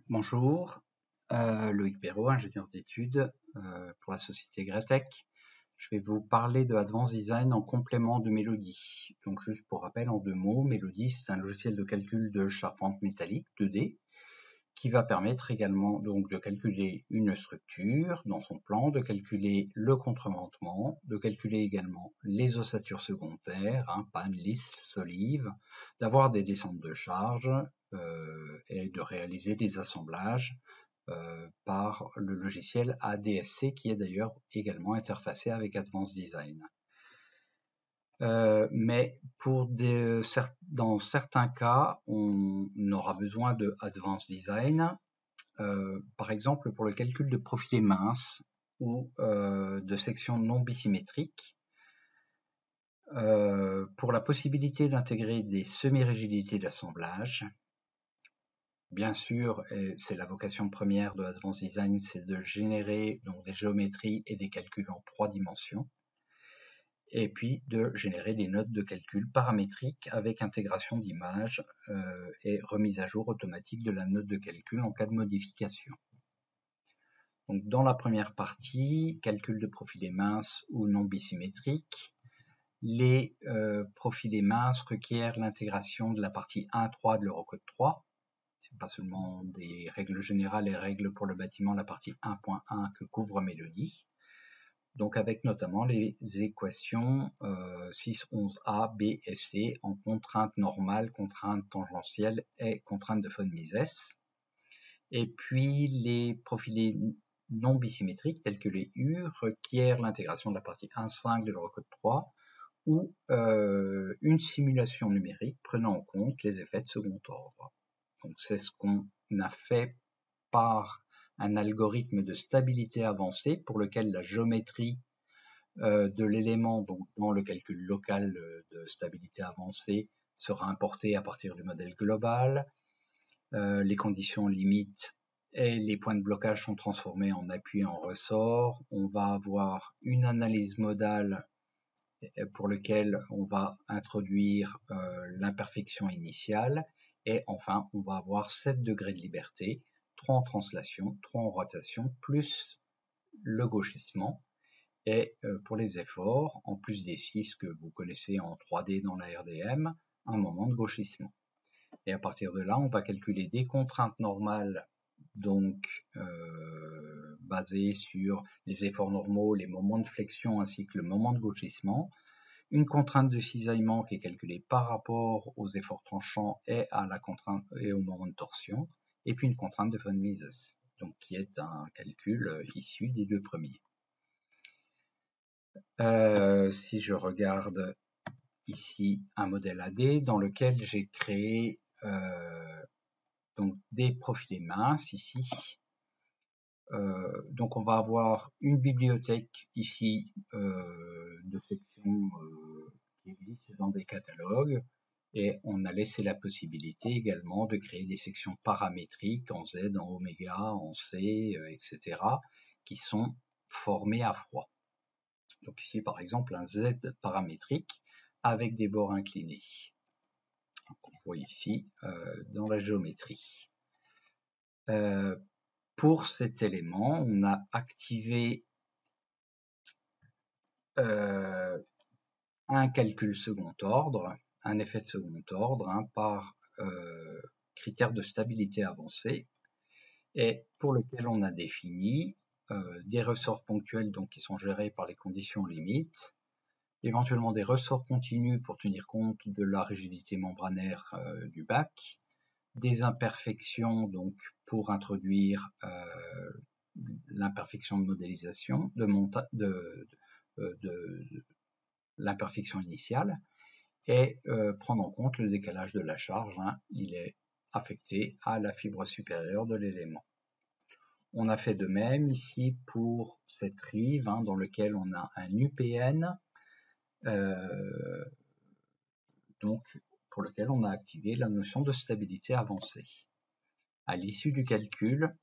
Bonjour, Loïc Perrault, ingénieur d'études pour la société Gratec. Je vais vous parler de Advanced Design en complément de Melody. Donc juste pour rappel en 2 mots, Melody c'est un logiciel de calcul de charpente métallique 2D qui va permettre également donc de calculer une structure dans son plan, de calculer le contreventement, de calculer également les ossatures secondaires, panne, lisse, solive, d'avoir des descentes de charge et de réaliser des assemblages par le logiciel ADSC qui est d'ailleurs également interfacé avec Advanced Design. Mais dans certains cas, on aura besoin de Advanced Design, par exemple pour le calcul de profilés minces ou de sections non bisymétriques, pour la possibilité d'intégrer des semi-rigidités d'assemblage. Bien sûr, c'est la vocation première de Advanced Design, c'est de générer donc des géométries et des calculs en 3 dimensions, et puis de générer des notes de calcul paramétriques avec intégration d'images et remise à jour automatique de la note de calcul en cas de modification. Donc dans la première partie, calcul de profilés minces ou non bisymétriques, les profilés minces requièrent l'intégration de la partie 1.3 de l'Eurocode 3. C'est pas seulement des règles générales et règles pour le bâtiment, la partie 1.1 que couvre Melody. Donc avec notamment les équations 6, 11a, b et c en contrainte normale, contrainte tangentielle et contrainte de von Mises. Et puis les profilés non bisymétriques tels que les U requièrent l'intégration de la partie 1.5 de l'Eurocode 3 ou une simulation numérique prenant en compte les effets de second ordre. Donc c'est ce qu'on a fait par un algorithme de stabilité avancée pour lequel la géométrie de l'élément donc dans le calcul local de stabilité avancée sera importée à partir du modèle global. Les conditions limites et les points de blocage sont transformés en appui en ressort. On va avoir une analyse modale pour lequel on va introduire l'imperfection initiale. Et enfin, on va avoir 7 degrés de liberté, 3 en translation, 3 en rotation, plus le gauchissement. Et pour les efforts, en plus des 6 que vous connaissez en 3D dans la RDM, un moment de gauchissement. Et à partir de là, on va calculer des contraintes normales, donc basées sur les efforts normaux, les moments de flexion ainsi que le moment de gauchissement. Une contrainte de cisaillement qui est calculée par rapport aux efforts tranchants et à la contrainte et au moment de torsion, et puis une contrainte de von Mises, donc qui est un calcul issu des 2 premiers. Si je regarde ici un modèle AD dans lequel j'ai créé donc des profilés minces ici. Donc on va avoir une bibliothèque ici de sections qui existent dans des catalogues, et on a laissé la possibilité également de créer des sections paramétriques en Z, en oméga, en C, etc., qui sont formées à froid. Donc ici par exemple un Z paramétrique avec des bords inclinés. Donc on voit ici dans la géométrie. Pour cet élément, on a activé un calcul second ordre, un effet de second ordre par critère de stabilité avancée, et pour lequel on a défini des ressorts ponctuels donc, qui sont gérés par les conditions limites, éventuellement des ressorts continus pour tenir compte de la rigidité membranaire du bac, des imperfections donc pour introduire l'imperfection de modélisation, de l'imperfection initiale, et prendre en compte le décalage de la charge, il est affecté à la fibre supérieure de l'élément. On a fait de même ici pour cette rive dans lequel on a un UPN, donc pour lequel on a activé la notion de stabilité avancée. À l'issue du calcul,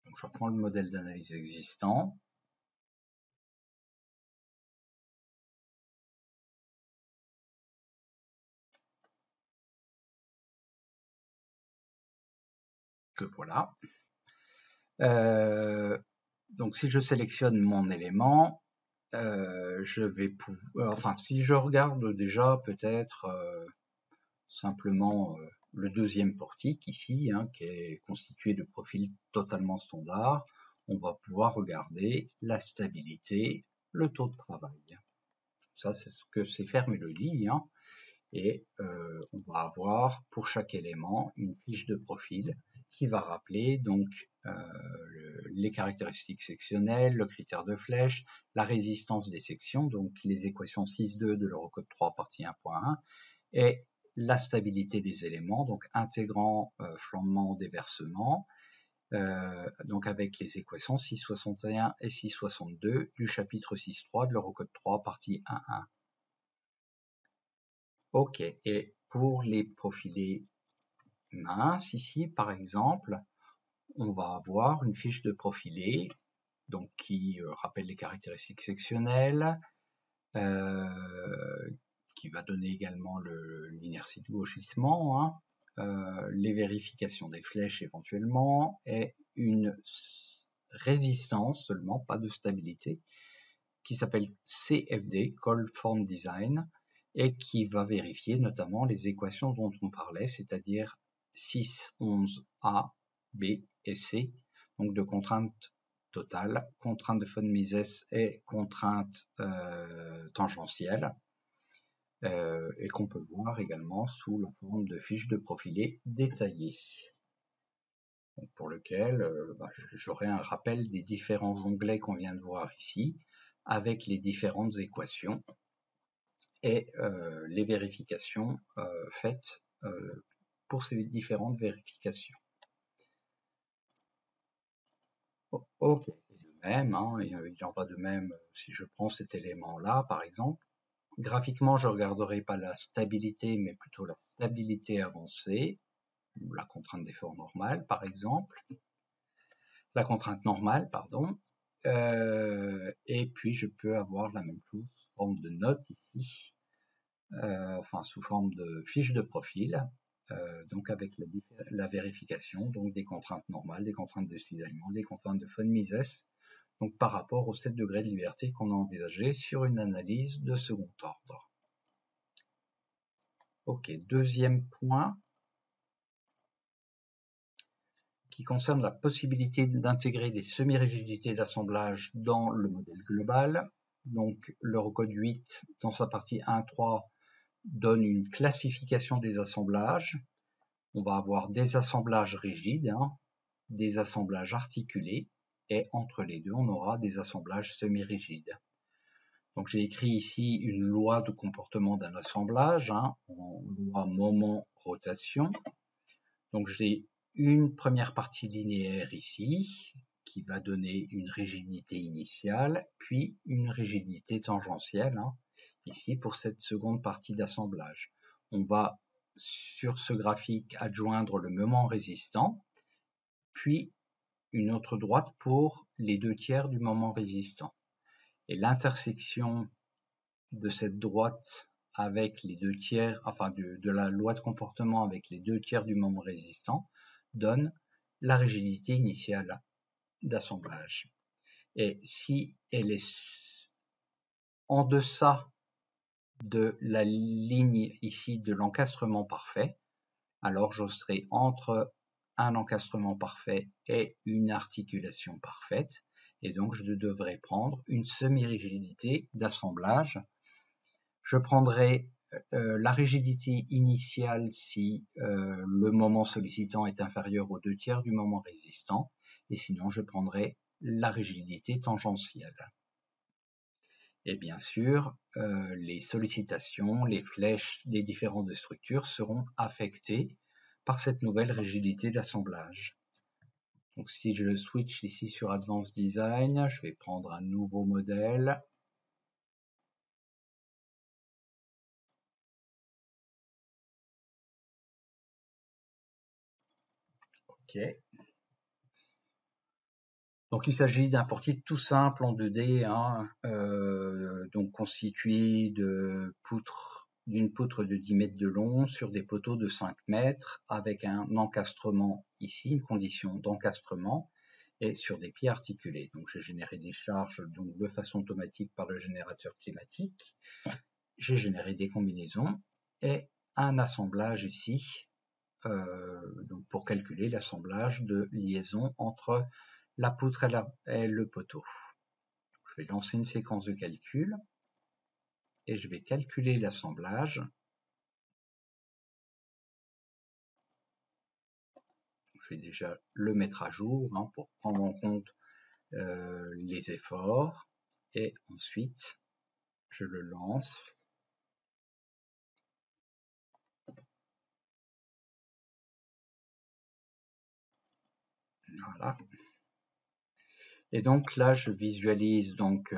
donc je reprends le modèle d'analyse existant, que voilà. Donc si je sélectionne mon élément, je vais pouvoir, enfin si je regarde déjà peut-être simplement le deuxième portique ici, hein, qui est constitué de profils totalement standards, on va pouvoir regarder la stabilité, le taux de travail. Ça, c'est ce que sait faire Melody, hein, et on va avoir pour chaque élément une fiche de profil qui va rappeler donc les caractéristiques sectionnelles, le critère de flèche, la résistance des sections, donc les équations 6.2 de l'Eurocode 3 partie 1.1, et la stabilité des éléments, donc intégrant flambement déversement, donc avec les équations 6.61 et 6.62 du chapitre 6.3 de l'Eurocode 3 partie 1.1. Ok, et pour les profilés minces, ici par exemple, on va avoir une fiche de profilé donc qui rappelle les caractéristiques sectionnelles, qui va donner également l'inertie de gauchissement, hein, les vérifications des flèches éventuellement, et une résistance seulement, pas de stabilité, qui s'appelle CFD, Cold Form Design, et qui va vérifier notamment les équations dont on parlait, c'est-à-dire 6, 11, A, B et C, donc de contraintes totales, contraintes de von Mises et contraintes tangentielles, et qu'on peut voir également sous la forme de fiches de profilé détaillées, pour lequel j'aurai un rappel des différents onglets qu'on vient de voir ici, avec les différentes équations et les vérifications faites pour ces différentes vérifications. Ok, de même, hein, il en va de même si je prends cet élément-là, par exemple. Graphiquement, je ne regarderai pas la stabilité, mais plutôt la stabilité avancée, ou la contrainte d'effort normale, par exemple. La contrainte normale, pardon. Et puis, je peux avoir la même chose sous forme de note ici, enfin sous forme de fiche de profil, donc avec la vérification donc des contraintes normales, des contraintes de cisaillement, des contraintes de von Mises, donc par rapport aux 7 degrés de liberté qu'on a envisagé sur une analyse de second ordre. Ok, deuxième point qui concerne la possibilité d'intégrer des semi-rigidités d'assemblage dans le modèle global. Donc l'Eurocode 8 dans sa partie 1.3 donne une classification des assemblages. On va avoir des assemblages rigides, hein, des assemblages articulés, et entre les deux, on aura des assemblages semi-rigides. Donc j'ai écrit ici une loi de comportement d'un assemblage, hein, en loi moment-rotation. Donc j'ai une première partie linéaire ici, qui va donner une rigidité initiale, puis une rigidité tangentielle, hein, ici pour cette seconde partie d'assemblage. On va sur ce graphique adjoindre le moment résistant, puis une autre droite pour les 2/3 du moment résistant. Et l'intersection de cette droite avec les 2/3, enfin de la loi de comportement avec les 2/3 du moment résistant, donne la rigidité initiale d'assemblage. Et si elle est en deçà de la ligne ici de l'encastrement parfait, alors je serai entre un encastrement parfait et une articulation parfaite, et donc je devrais prendre une semi-rigidité d'assemblage. Je prendrai la rigidité initiale si le moment sollicitant est inférieur aux 2/3 du moment résistant, et sinon je prendrai la rigidité tangentielle. Et bien sûr, les sollicitations, les flèches des différentes structures seront affectées par cette nouvelle rigidité d'assemblage. Donc si je switch ici sur Advanced Design, je vais prendre un nouveau modèle. Ok. Donc il s'agit d'un portique tout simple en 2D, hein, donc constitué de poutres d'une poutre de 10 mètres de long sur des poteaux de 5 mètres avec un encastrement ici, une condition d'encastrement et sur des pieds articulés. Donc j'ai généré des charges donc, de façon automatique par le générateur climatique. J'ai généré des combinaisons et un assemblage ici donc pour calculer l'assemblage de liaison entre la poutre et le poteau. Je vais lancer une séquence de calcul et je vais calculer l'assemblage. Je vais déjà le mettre à jour hein, pour prendre en compte les efforts et ensuite je le lance. Voilà. Et donc là je visualise donc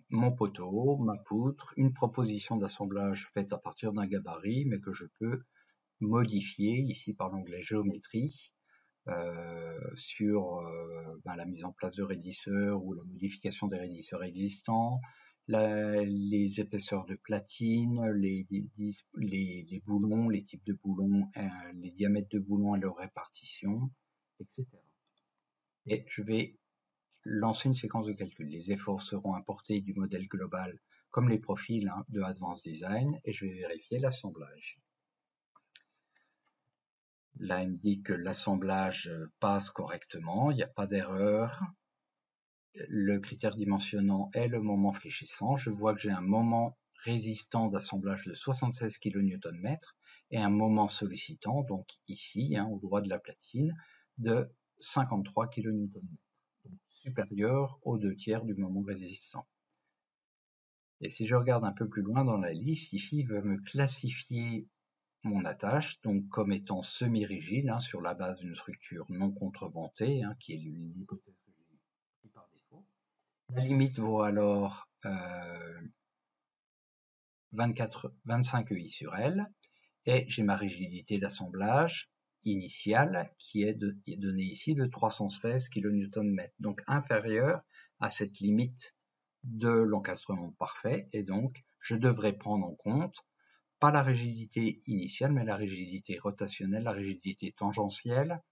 mon poteau, ma poutre, une proposition d'assemblage faite à partir d'un gabarit mais que je peux modifier ici par l'onglet géométrie sur la mise en place de raidisseurs ou la modification des raidisseurs existants, les épaisseurs de platine, les boulons, les types de boulons, les diamètres de boulons et leur répartition, etc. Et je vais lancer une séquence de calcul. Les efforts seront importés du modèle global comme les profils hein, de Advanced Design et je vais vérifier l'assemblage. Là, il me dit que l'assemblage passe correctement, il n'y a pas d'erreur. Le critère dimensionnant est le moment fléchissant. Je vois que j'ai un moment résistant d'assemblage de 76 kN et un moment sollicitant, donc ici, hein, au droit de la platine, de 53 kN, donc supérieur aux 2/3 du moment résistant. Et si je regarde un peu plus loin dans la liste, ici, il va me classifier mon attache, donc comme étant semi-rigide, hein, sur la base d'une structure non contreventée, hein, qui est l'hypothèse que j'ai prise par défaut. La limite vaut alors 25 EI sur L, et j'ai ma rigidité d'assemblage initiale qui est donnée ici de 316 kN, donc inférieure à cette limite de l'encastrement parfait, et donc je devrais prendre en compte pas la rigidité initiale, mais la rigidité rotationnelle, la rigidité tangentielle,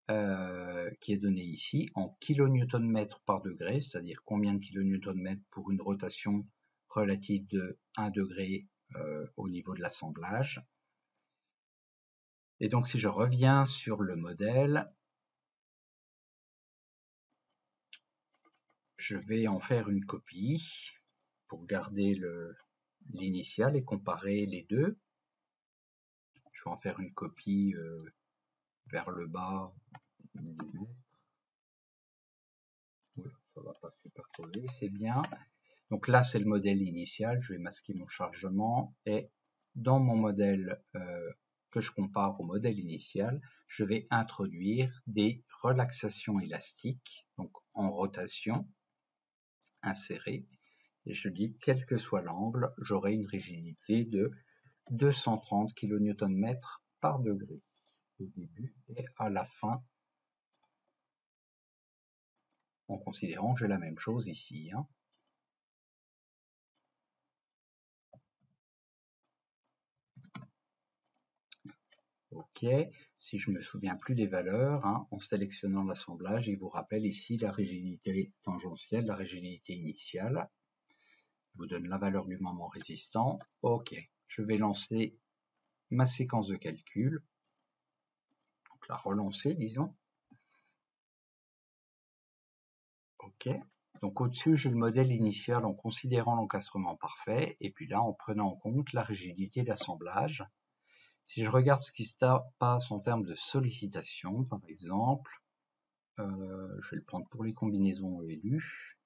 qui est donnée ici en kN par degré, c'est-à-dire combien de kN pour une rotation relative de 1 degré au niveau de l'assemblage. Et donc si je reviens sur le modèle, je vais en faire une copie pour garder l'initial et comparer les deux. Je vais en faire une copie vers le bas. Oui, ça va pas superposer, c'est bien. Donc là, c'est le modèle initial. Je vais masquer mon chargement et dans mon modèle que je compare au modèle initial, je vais introduire des relaxations élastiques, donc en rotation, insérées. Et je dis, quel que soit l'angle, j'aurai une rigidité de 230 kN par degré au début et à la fin, en considérant que j'ai la même chose ici. Hein. OK, si je me souviens plus des valeurs, hein, en sélectionnant l'assemblage, il vous rappelle ici la rigidité tangentielle, la rigidité initiale. Il vous donne la valeur du moment résistant. OK, je vais lancer ma séquence de calcul. Donc la relancer, disons. OK, donc au-dessus, j'ai le modèle initial en considérant l'encastrement parfait, et puis là, en prenant en compte la rigidité d'assemblage. Si je regarde ce qui se passe en termes de sollicitation, par exemple, je vais le prendre pour les combinaisons élues.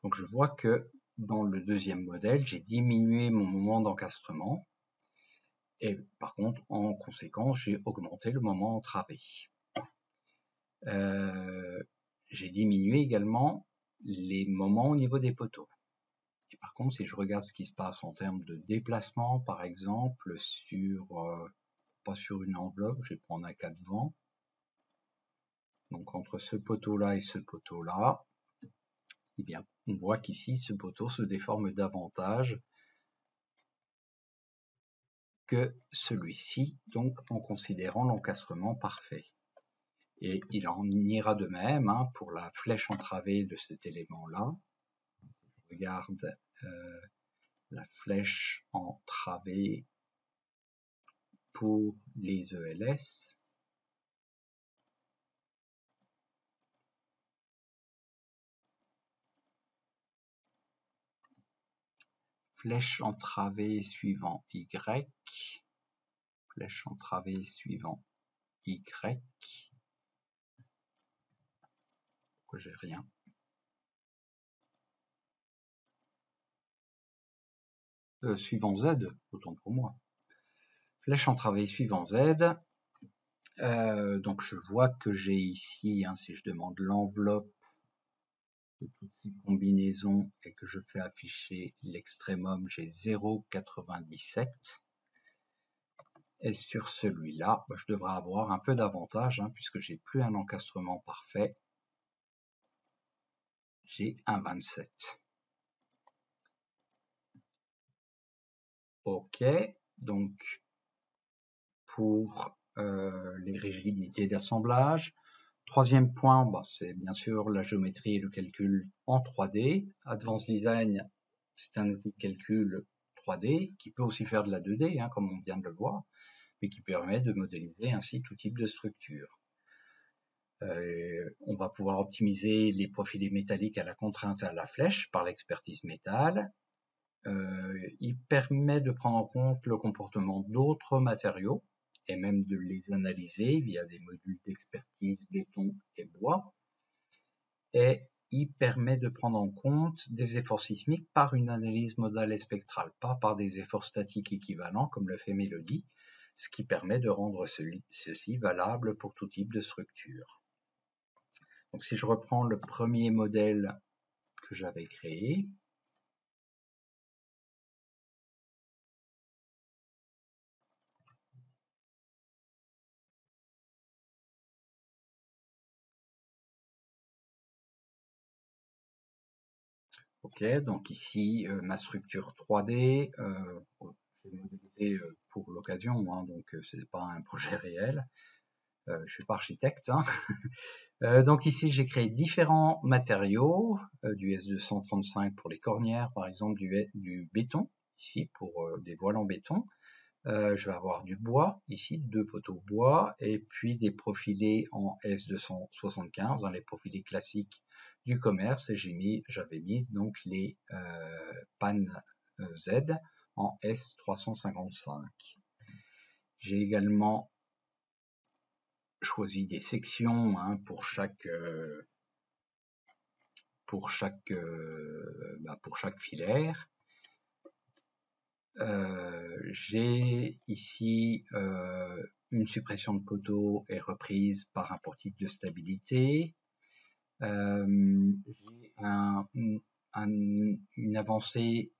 Donc je vois que dans le deuxième modèle, j'ai diminué mon moment d'encastrement. Et par contre, en conséquence, j'ai augmenté le moment entravé. J'ai diminué également les moments au niveau des poteaux. Et par contre, si je regarde ce qui se passe en termes de déplacement, par exemple, pas sur une enveloppe, je vais prendre un cas de vent. Donc entre ce poteau-là et ce poteau-là, eh bien, on voit qu'ici, ce poteau se déforme davantage que celui-ci, donc en considérant l'encastrement parfait. Et il en ira de même pour la flèche entravée de cet élément-là. Je regarde la flèche entravée pour les ELS. Flèche entravée suivant Y. Flèche entravée suivant Y. Pourquoi j'ai rien? Suivant Z, autant pour moi. Flèche entravée suivant Z. Donc je vois que j'ai ici, si je demande l'enveloppe de toutes ces combinaisons et que je fais afficher l'extrémum, j'ai 0,97. Et sur celui-là, je devrais avoir un peu d'avantage puisque j'ai plus un encastrement parfait. J'ai un 27. Ok, donc pour les rigidités d'assemblage. Troisième point, c'est bien sûr la géométrie et le calcul en 3D. Advanced Design, c'est un outil de calcul 3D qui peut aussi faire de la 2D, comme on vient de le voir, mais qui permet de modéliser ainsi tout type de structure. On va pouvoir optimiser les profilés métalliques à la contrainte et à la flèche par l'expertise métal. Il permet de prendre en compte le comportement d'autres matériaux et même de les analyser via des modules d'expertise béton et bois. Et il permet de prendre en compte des efforts sismiques par une analyse modale et spectrale, pas par des efforts statiques équivalents comme le fait Mélodie, ce qui permet de rendre ceci valable pour tout type de structure. Donc si je reprends le premier modèle que j'avais créé, ok, donc ici ma structure 3D, j'ai modélisé pour l'occasion, donc c'est pas un projet réel, je suis pas architecte. Donc ici j'ai créé différents matériaux, du S235 pour les cornières par exemple, du béton ici pour des voiles en béton. Je vais avoir du bois ici, 2 poteaux bois, et puis des profilés en S275, les profilés classiques du commerce, et j'avais mis donc les pannes Z en S355. J'ai également choisi des sections pour chaque filaire. J'ai ici une suppression de poteau est reprise par un portique de stabilité. J'ai une avancée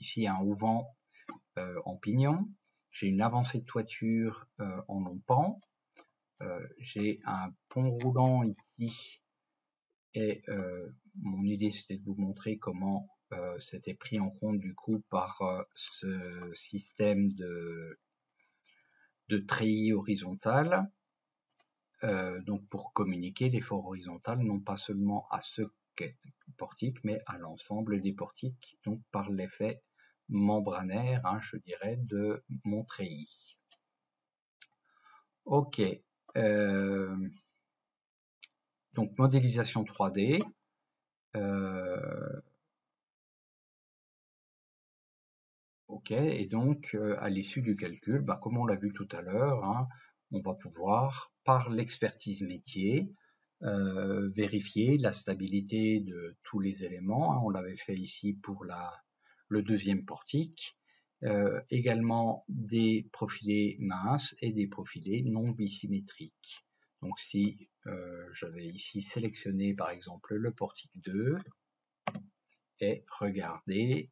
ici, un auvent en pignon. J'ai une avancée de toiture en long pan. J'ai un pont roulant ici. Et mon idée, c'était de vous montrer comment c'était pris en compte du coup par ce système de treillis horizontal. Donc pour communiquer l'effort horizontal, non pas seulement à ce portique, mais à l'ensemble des portiques, donc par l'effet membranaire, je dirais, de mon treillis. Ok. Donc modélisation 3D. Ok, et donc à l'issue du calcul, comme on l'a vu tout à l'heure, on va pouvoir, par l'expertise métier, vérifier la stabilité de tous les éléments. On l'avait fait ici pour le deuxième portique. Également des profilés minces et des profilés non bisymétriques. Donc si j'avais ici sélectionné par exemple le portique 2 et regardé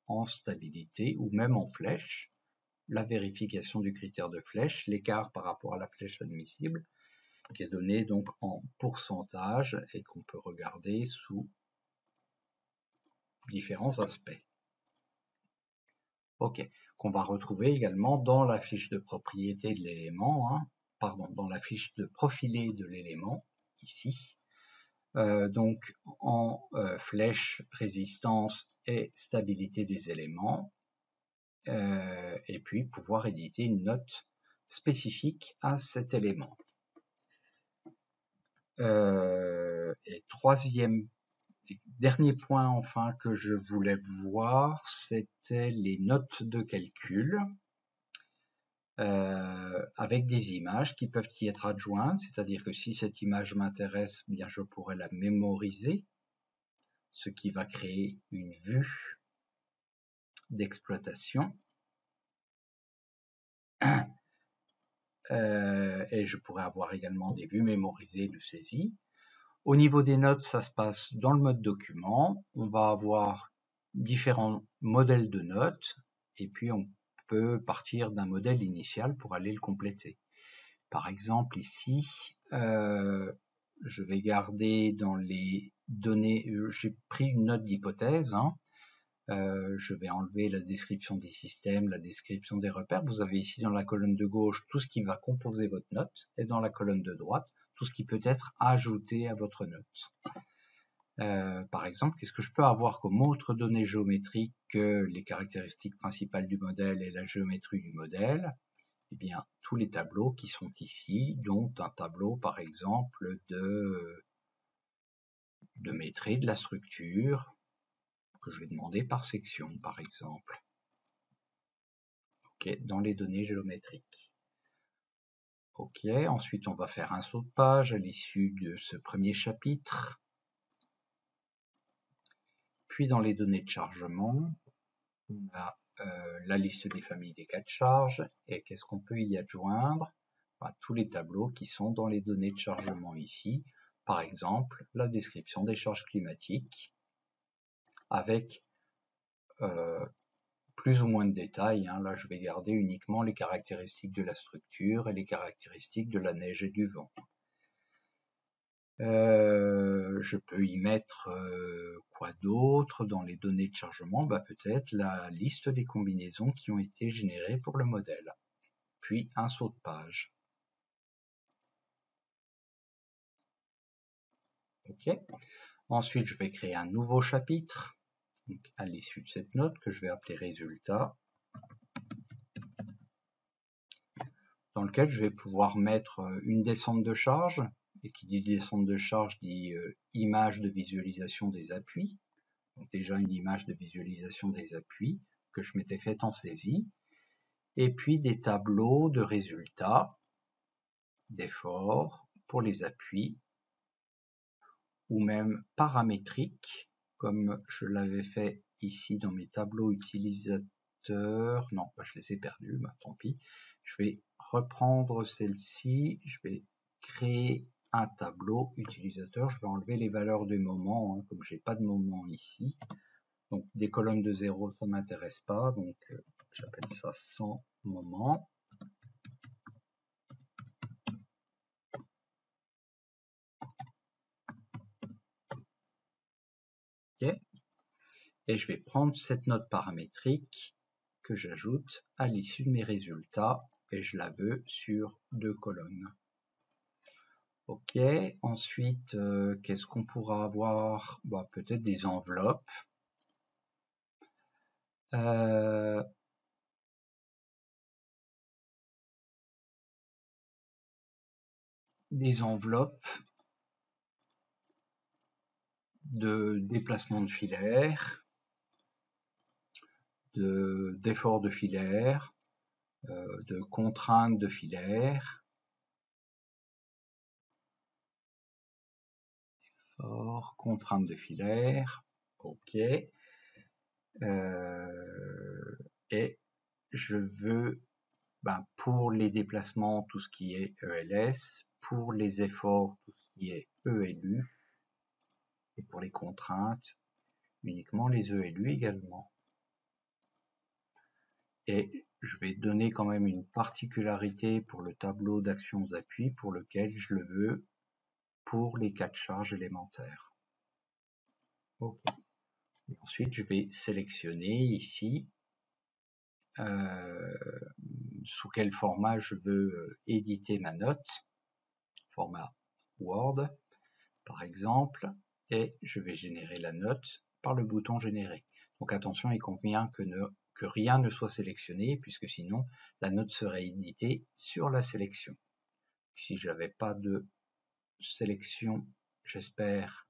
en stabilité ou même en flèche, la vérification du critère de flèche, l'écart par rapport à la flèche admissible, qui est donné donc en pourcentage et qu'on peut regarder sous différents aspects. Ok, qu'on va retrouver également dans la fiche de propriété de l'élément, hein, pardon, dans la fiche de profilé de l'élément, ici. Donc en flèche, résistance et stabilité des éléments, et puis pouvoir éditer une note spécifique à cet élément. Et dernier point enfin que je voulais voir, c'était les notes de calcul avec des images qui peuvent y être adjointes, c'est-à-dire que si cette image m'intéresse, bien je pourrais la mémoriser, ce qui va créer une vue d'exploitation. Et je pourrais avoir également des vues mémorisées de saisie. Au niveau des notes, ça se passe dans le mode document. On va avoir différents modèles de notes et puis on peut partir d'un modèle initial pour aller le compléter. Par exemple ici, je vais garder dans les données, j'ai pris une note d'hypothèse, hein. Je vais enlever la description des systèmes, la description des repères. Vous avez ici dans la colonne de gauche tout ce qui va composer votre note et dans la colonne de droite tout ce qui peut être ajouté à votre note. Par exemple, qu'est-ce que je peux avoir comme autre donnée géométrique que les caractéristiques principales du modèle et la géométrie du modèle? Eh bien, tous les tableaux qui sont ici, dont un tableau par exemple de métrie de la structure, que je vais demander par section, par exemple. Ok, dans les données géométriques. Ok, ensuite on va faire un saut de page à l'issue de ce premier chapitre. Puis dans les données de chargement, on a la liste des familles des cas de charge. Et qu'est-ce qu'on peut y adjoindre? Tous les tableaux qui sont dans les données de chargement ici. Par exemple, la description des charges climatiques avec plus ou moins de détails, hein. Là, je vais garder uniquement les caractéristiques de la structure et les caractéristiques de la neige et du vent. Je peux y mettre quoi d'autre dans les données de chargement? Peut-être la liste des combinaisons qui ont été générées pour le modèle. Puis un saut de page. Ok. Ensuite, je vais créer un nouveau chapitre donc, à l'issue de cette note que je vais appeler résultat, dans lequel je vais pouvoir mettre une descente de charge, et qui dit descente de charge dit image de visualisation des appuis, donc déjà une image de visualisation des appuis que je m'étais faite en saisie, et puis des tableaux de résultats, d'efforts pour les appuis, ou même paramétriques, comme je l'avais fait ici dans mes tableaux utilisateurs. Non, je les ai perdus, tant pis. Je vais reprendre celle-ci, je vais créer un tableau utilisateur, je vais enlever les valeurs de moments, hein, comme j'ai pas de moment ici. Donc des colonnes de 0, ça ne m'intéresse pas, donc j'appelle ça sans moment. Ok. Et je vais prendre cette note paramétrique que j'ajoute à l'issue de mes résultats et je la veux sur 2 colonnes. Ok, ensuite, qu'est-ce qu'on pourra avoir? Peut-être des enveloppes. Des enveloppes de déplacement de filaire, d'efforts de filaire, de contraintes de filaire, contraintes de filaire, ok, et je veux pour les déplacements tout ce qui est ELS, pour les efforts tout ce qui est ELU, et pour les contraintes uniquement les ELU également. Et je vais donner quand même une particularité pour le tableau d'actions appui pour lequel je le veux pour les 4 charges élémentaires. Ok. Et ensuite, je vais sélectionner ici sous quel format je veux éditer ma note, format Word par exemple, et je vais générer la note par le bouton générer. Donc attention, il convient que rien ne soit sélectionné, puisque sinon la note serait éditée sur la sélection. Si j'avais pas de sélection, j'espère,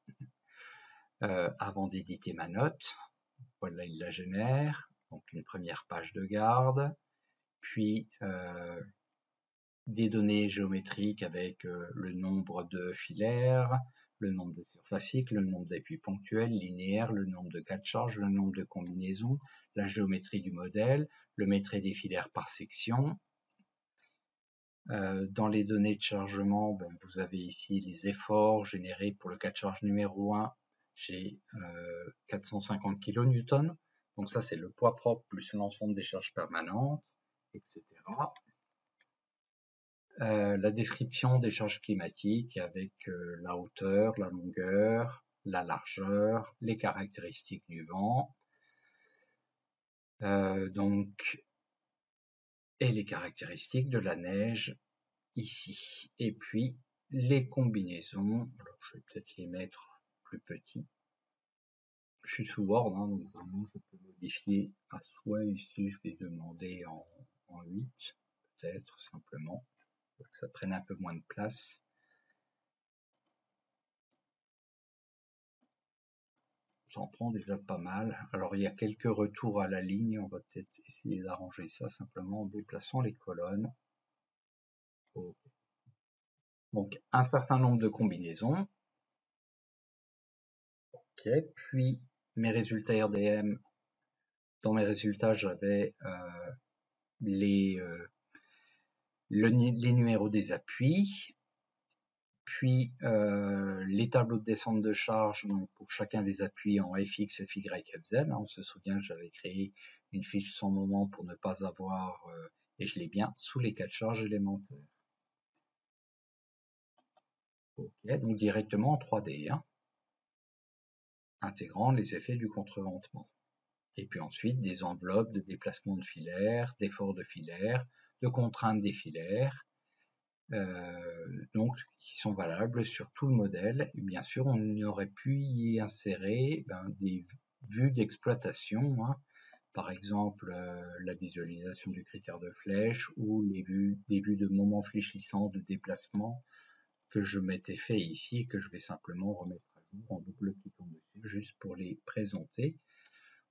avant d'éditer ma note, voilà, il la génère, donc une première page de garde, puis des données géométriques avec le nombre de filaires, le nombre de surfaces cycles, le nombre d'appuis ponctuels, linéaires, le nombre de cas de charge, le nombre de combinaisons, la géométrie du modèle, le mètre des filaires par section. Dans les données de chargement, ben, vous avez ici les efforts générés pour le cas de charge numéro 1, j'ai 450 kN. Donc ça, c'est le poids propre plus l'ensemble des charges permanentes, etc. La description des charges climatiques avec la hauteur, la longueur, la largeur, les caractéristiques du vent, et les caractéristiques de la neige ici. Et puis les combinaisons, alors je vais peut-être les mettre plus petits. Je suis sous Word, hein, donc vraiment je peux modifier à souhait. Ici je vais demander en 8, peut-être simplement, pour que ça prenne un peu moins de place. J'en prends déjà pas mal. Alors il y a quelques retours à la ligne, on va peut-être essayer d'arranger ça simplement en déplaçant les colonnes. Okay. Donc un certain nombre de combinaisons. Ok, puis mes résultats RDM. Dans mes résultats, j'avais les numéros des appuis, puis les tableaux de descente de charge, donc pour chacun des appuis en FX, FY, FZ. Hein, on se souvient que j'avais créé une fiche sans moment pour ne pas avoir, et je l'ai bien, sous les 4 charges élémentaires. Ok, donc directement en 3D, hein, intégrant les effets du contreventement. Et puis ensuite des enveloppes de déplacement de filaires, d'efforts de filaires, de contraintes des filaires, donc qui sont valables sur tout le modèle. Et bien sûr, on aurait pu y insérer des vues d'exploitation, hein, par exemple la visualisation du critère de flèche ou des vues de moments fléchissants de déplacement que je m'étais fait ici et que je vais simplement remettre à jour en double-cliquant dessus juste pour les présenter.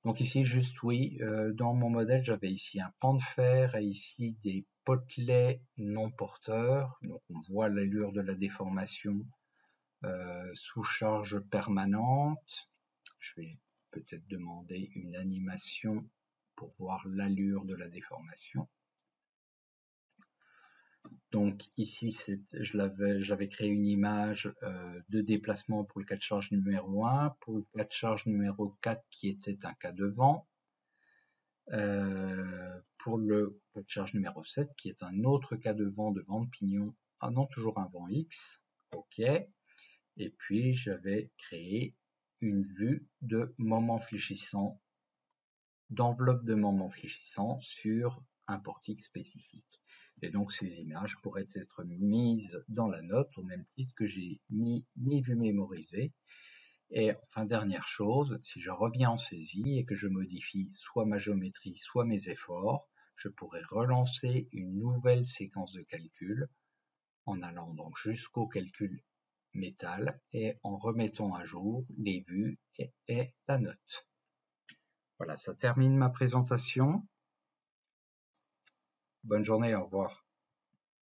Donc ici, juste oui, dans mon modèle, j'avais ici un pan de fer et ici des potelets non porteurs. Donc on voit l'allure de la déformation sous charge permanente. Je vais peut-être demander une animation pour voir l'allure de la déformation. Donc ici, j'avais créé une image de déplacement pour le cas de charge numéro 1, pour le cas de charge numéro 4 qui était un cas de vent, pour le cas de charge numéro 7 qui est un autre cas de vent de pignon, ah non, toujours un vent X, ok, et puis j'avais créé une vue de moment fléchissant, d'enveloppe de moment fléchissant sur un portique spécifique. Et donc ces images pourraient être mises dans la note au même titre que j'ai mis mes vues mémorisées. Et enfin, dernière chose, si je reviens en saisie et que je modifie soit ma géométrie, soit mes efforts, je pourrais relancer une nouvelle séquence de calcul en allant donc jusqu'au calcul métal et en remettant à jour les vues et la note. Voilà, ça termine ma présentation. Bonne journée, au revoir.